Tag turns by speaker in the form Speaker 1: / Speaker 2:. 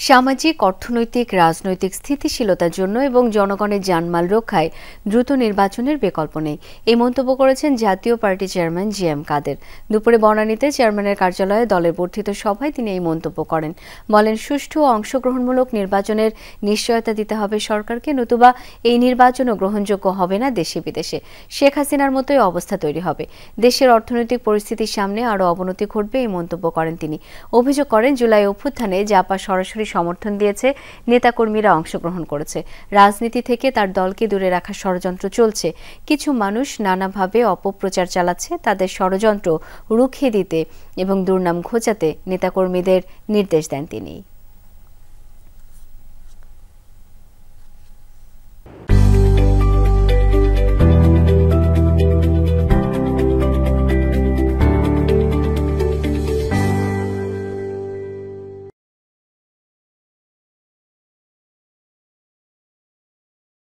Speaker 1: সামাজিক, অর্থনৈতিক, রাজনৈতিক স্থিতিশীলতার জন্য এবং জনগণের জানমাল রক্ষায় দ্রুত নির্বাচনের বিকল্প নেই, এই মন্তব্য করেছেন জাতীয় পার্টি চেয়ারম্যান জি.এম. কাদের। দুপুরে বনানীতে চেয়ারম্যানের কার্যালয়ে দলের বর্ধিত সভায় তিনি এই মন্তব্য করেন। বলেন, সুষ্ঠু ও অংশগ্রহণমূলক নির্বাচনের নিশ্চয়তা দিতে হবে সরকারকে, নতুবা এই নির্বাচনও গ্রহণযোগ্য হবে না দেশে বিদেশে। শেখ হাসিনার মতোই অবস্থা তৈরি হবে। দেশের অর্থনৈতিক পরিস্থিতির সামনে আরও অবনতি ঘটবে, এই মন্তব্য করেন তিনি। অভিযোগ করেন, জুলাই অভ্যুত্থানে জাপা সরাসরি সমর্থন দিয়েছে, নেতাকর্মীরা অংশগ্রহণ করেছে। রাজনীতি থেকে তার দলকে দূরে রাখার ষড়যন্ত্র চলছে। কিছু মানুষ নানাভাবে অপপ্রচার চালাচ্ছে। তাদের ষড়যন্ত্র রুখে দিতে এবং দুর্নাম ঘোচাতে নেতাকর্মীদের নির্দেশ দেন তিনি।